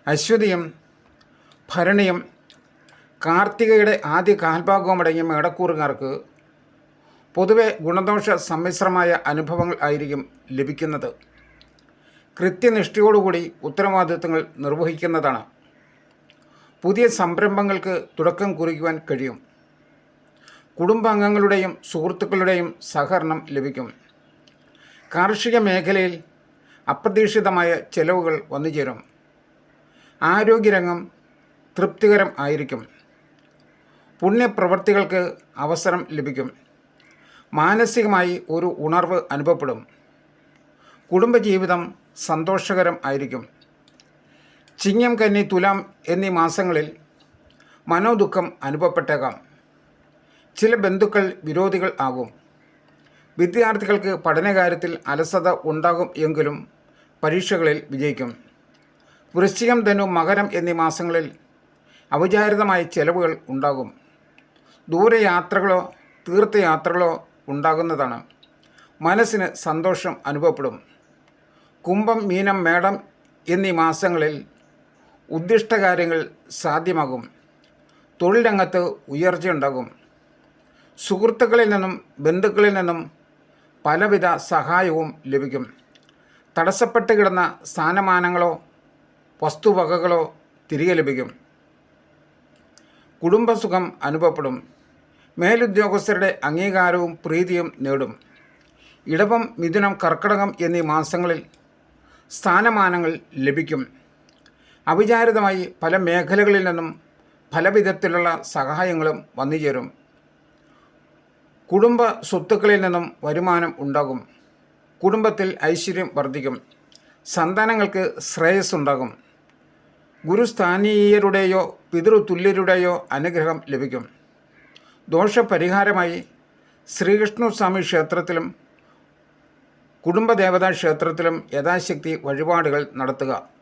അശ്വതിയും ഭരണിയും കാർത്തികയുടെ ആദ്യ കാൽഭാഗവുമടങ്ങിയ മേടക്കൂറുകാർക്ക് പൊതുവെ ഗുണദോഷ സമ്മിശ്രമായ അനുഭവങ്ങൾ ആയിരിക്കും ലഭിക്കുന്നത്. കൃത്യനിഷ്ഠയോടുകൂടി ഉത്തരവാദിത്വങ്ങൾ നിർവഹിക്കുന്നതാണ്. പുതിയ സംരംഭങ്ങൾക്ക് തുടക്കം കുറിക്കുവാൻ കഴിയും. കുടുംബാംഗങ്ങളുടെയും സുഹൃത്തുക്കളുടെയും സഹകരണം ലഭിക്കും. കാർഷിക മേഖലയിൽ അപ്രതീക്ഷിതമായ ചെലവുകൾ വന്നുചേരും. ആരോഗ്യരംഗം തൃപ്തികരം ആയിരിക്കും. പുണ്യപ്രവൃത്തികൾക്ക് അവസരം ലഭിക്കും. മാനസികമായി ഒരു ഉണർവ് അനുഭവപ്പെടും. കുടുംബജീവിതം സന്തോഷകരം ആയിരിക്കും. ചിങ്ങം, കന്നി, തുലാം എന്നീ മാസങ്ങളിൽ മനോദുഃഖം അനുഭവപ്പെട്ടേക്കാം. ചില ബന്ധുക്കൾ വിരോധികൾ ആകും. വിദ്യാർത്ഥികൾക്ക് പഠനകാര്യത്തിൽ അലസത ഉണ്ടാകും എങ്കിലും പരീക്ഷകളിൽ വിജയിക്കും. വൃശ്ചികം, ധനു, മകരം എന്നീ മാസങ്ങളിൽ അവിചാരിതമായ ചെലവുകൾ ഉണ്ടാകും. ദൂരയാത്രകളോ തീർത്ഥയാത്രകളോ ഉണ്ടാകുന്നതാണ്. മനസ്സിന് സന്തോഷം അനുഭവപ്പെടും. കുംഭം, മീനം, മേടം എന്നീ മാസങ്ങളിൽ ഉദ്ദിഷ്ടകാര്യങ്ങൾ സാധ്യമാകും. തൊഴിൽ രംഗത്ത് ഉയർച്ചയുണ്ടാകും. സുഹൃത്തുക്കളിൽ നിന്നും ബന്ധുക്കളിൽ നിന്നും പലവിധ സഹായവും ലഭിക്കും. തടസ്സപ്പെട്ട് കിടന്ന സ്ഥാനമാനങ്ങളോ വസ്തുവകകളോ തിരികെ ലഭിക്കും. കുടുംബസുഖം അനുഭവപ്പെടും. മേലുദ്യോഗസ്ഥരുടെ അംഗീകാരവും പ്രീതിയും നേടും. ഇടവം, മിഥുനം, കർക്കിടകം എന്നീ മാസങ്ങളിൽ സ്ഥാനമാനങ്ങൾ ലഭിക്കും. അവിചാരിതമായി പല മേഖലകളിൽ നിന്നും പലവിധത്തിലുള്ള സഹായങ്ങളും വന്നുചേരും. കുടുംബ സ്വത്തുക്കളിൽ നിന്നും വരുമാനം ഉണ്ടാകും. കുടുംബത്തിൽ ഐശ്വര്യം വർദ്ധിക്കും. സന്താനങ്ങൾക്ക് ശ്രേയസ് ഉണ്ടാകും. ഗുരുസ്ഥാനീയരുടെയോ പിതൃതുല്യരുടെയോ അനുഗ്രഹം ലഭിക്കും. ദോഷപരിഹാരമായി ശ്രീകൃഷ്ണസ്വാമി ക്ഷേത്രത്തിലും കുടുംബദേവതാ ക്ഷേത്രത്തിലും യഥാശക്തി വഴിപാടുകൾ നടത്തുക.